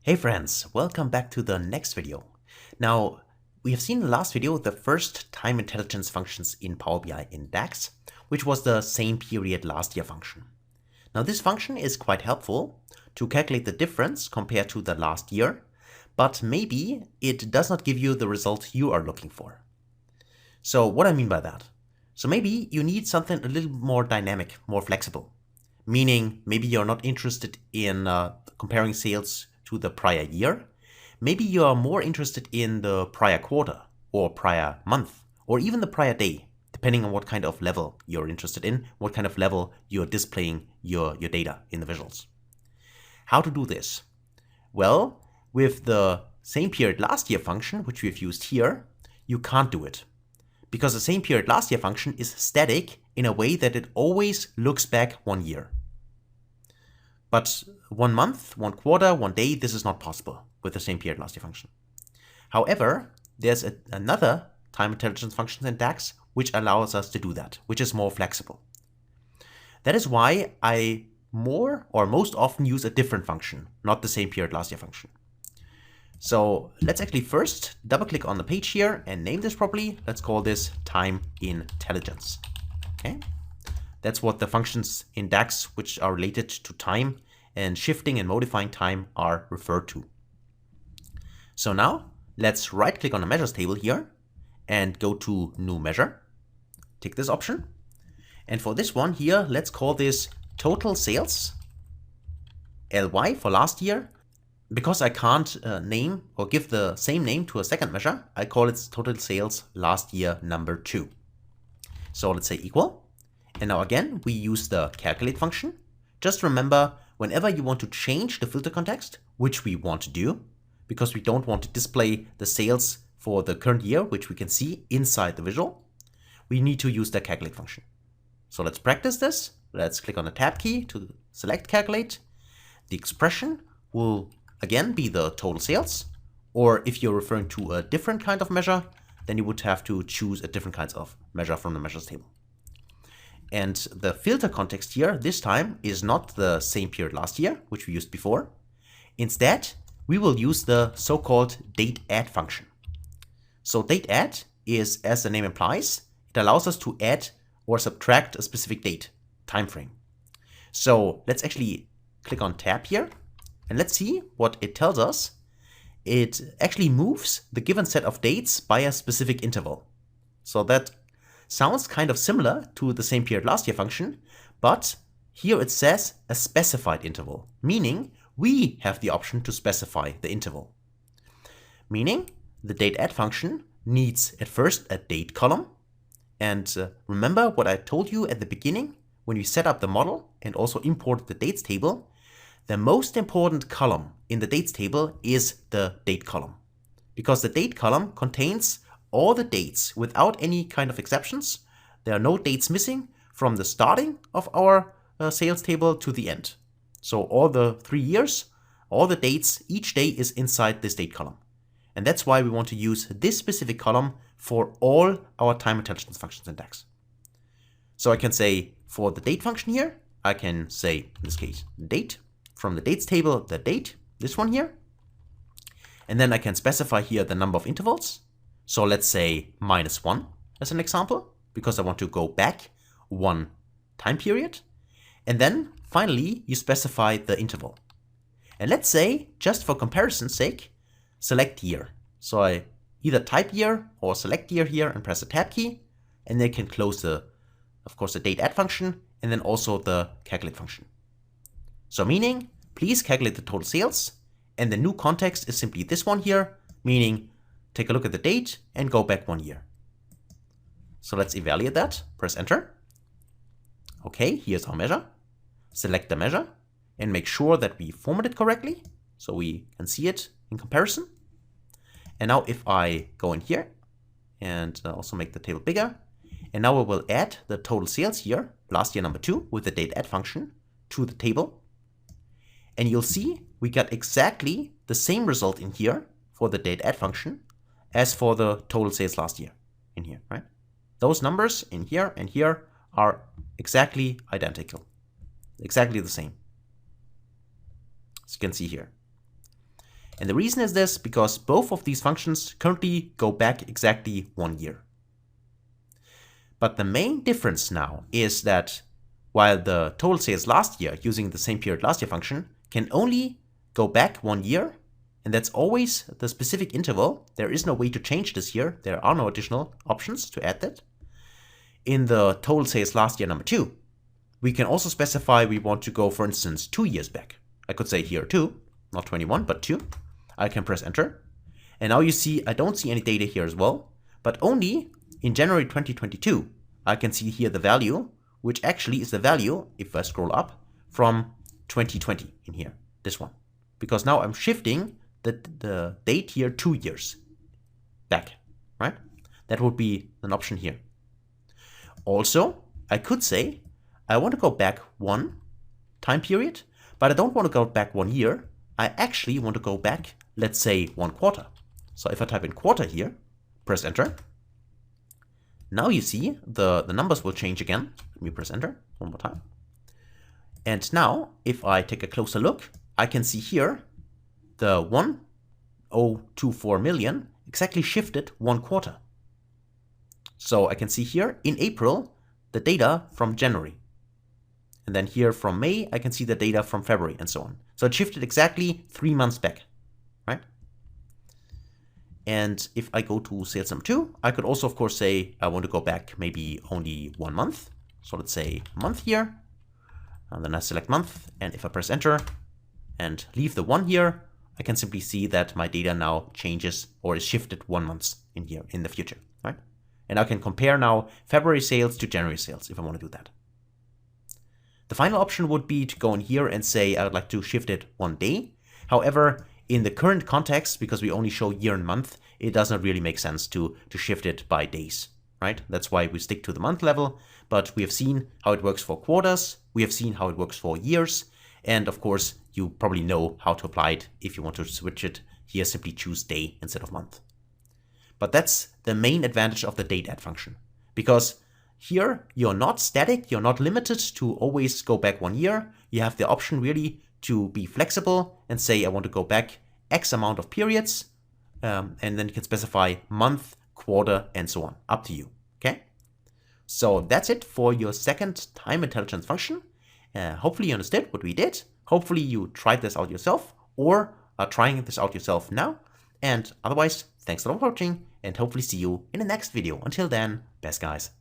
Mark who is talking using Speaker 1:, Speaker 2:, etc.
Speaker 1: Hey friends, welcome back to the next video. Now, we have seen in the last video the first time intelligence functions in Power BI in DAX, which was the same period last year function. Now this function is quite helpful to calculate the difference compared to the last year, but maybe it does not give you the result you are looking for. So what I mean by that? So maybe you need something a little more dynamic, more flexible. Meaning maybe you're not interested in comparing sales to the prior year. Maybe you are more interested in the prior quarter or prior month or even the prior day, depending on what kind of level you're interested in, what kind of level you're displaying your data in the visuals. How to do this? Well, with the same period last year function, which we've used here, you can't do it. Because the same period last year function is static in a way that it always looks back 1 year. But 1 month, 1 quarter, 1 day, this is not possible with the same period last year function. However, there's another time intelligence function in DAX which allows us to do that, which is more flexible. That is why I most often use a different function, not the same period last year function. So let's actually first double click on the page here and name this properly. Let's call this time intelligence. Okay. That's what the functions in DAX which are related to time and shifting and modifying time are referred to. So now let's right click on the measures table here and go to new measure. Tick this option. And for this one here, let's call this total sales LY for last year. Because I can't name or give the same name to a second measure, I call it total sales last year number 2. So let's say equal. And now again, we use the calculate function. Just remember, whenever you want to change the filter context, which we want to do, because we don't want to display the sales for the current year, which we can see inside the visual, we need to use the calculate function. So let's practice this. Let's click on the tab key to select calculate. The expression will again be the total sales, or if you're referring to a different kind of measure, then you would have to choose a different kind of measure from the measures table. And the filter context here this time is not the same period last year, which we used before. Instead, we will use the so-called dateAdd function. So dateAdd is, as the name implies, it allows us to add or subtract a specific date, time frame. So let's actually click on tab here. And let's see what it tells us. It actually moves the given set of dates by a specific interval. So that sounds kind of similar to the same period last year function, but here it says a specified interval, meaning we have the option to specify the interval. Meaning the dateAdd function needs at first a date column. And remember what I told you at the beginning when we set up the model and also imported the dates table. The most important column in the dates table is the date column, because the date column contains all the dates without any kind of exceptions. There are no dates missing from the starting of our sales table to the end. So all the 3 years, all the dates, each day is inside this date column. And that's why we want to use this specific column for all our time intelligence functions in DAX. So I can say for the date function here, I can say in this case date. From the dates table, the date, this one here. And then I can specify here the number of intervals. So let's say -1 as an example, because I want to go back 1 time period. And then finally, you specify the interval. And let's say, just for comparison's sake, select year. So I either type year or select year here and press the tab key. And then I can close of course, the dateAdd function and then also the calculate function. So meaning, please calculate the total sales, and the new context is simply this one here, meaning take a look at the date and go back 1 year. So let's evaluate that, press enter. Okay, here's our measure. Select the measure and make sure that we format it correctly so we can see it in comparison. And now if I go in here and also make the table bigger, and now we will add the total sales here, last year number 2, with the dateAdd function to the table. And you'll see we got exactly the same result in here for the dateAdd function as for the total sales last year in here, right? Those numbers in here and here are exactly identical, exactly the same, as you can see here. And the reason is this, because both of these functions currently go back exactly 1 year. But the main difference now is that while the total sales last year using the same period last year function can only go back 1 year, and that's always the specific interval, there is no way to change this here, there are no additional options to add that. In the total sales last year number 2, we can also specify we want to go, for instance, 2 years back. I could say here 2, not 21, but 2. I can press enter. And now you see I don't see any data here as well, but only in January 2022, I can see here the value, which actually is the value, if I scroll up, from 2020 in here, this one. Because now I'm shifting the date here 2 years back, right? That would be an option here. Also, I could say I want to go back 1 time period, but I don't want to go back 1 year. I actually want to go back, let's say, 1 quarter. So if I type in quarter here, press enter. Now you see the numbers will change again. Let me press enter one more time. And now if I take a closer look, I can see here the 1,024 million exactly shifted 1 quarter. So I can see here in April the data from January. And then here from May, I can see the data from February and so on. So it shifted exactly 3 months back, right? And if I go to sales number 2, I could also, of course, say I want to go back maybe only 1 month. So let's say month here. And then I select month. And if I press enter and leave the 1 here, I can simply see that my data now changes or is shifted 1 month in here in the future, right? And I can compare now February sales to January sales if I want to do that. The final option would be to go in here and say I would like to shift it 1 day. However, in the current context, because we only show year and month, it does not really make sense to shift it by days, right? That's why we stick to the month level, but we have seen how it works for quarters, we have seen how it works for years, and of course, you probably know how to apply it. If you want to switch it, here simply choose day instead of month. But that's the main advantage of the date add function, because here you're not static, you're not limited to always go back 1 year. You have the option really to be flexible and say I want to go back X amount of periods, and then you can specify month, quarter, and so on, up to you, okay? So that's it for your second time intelligence function. Hopefully you understood what we did. Hopefully you tried this out yourself or are trying this out yourself now. And otherwise, thanks a lot for watching and hopefully see you in the next video. Until then, best guys.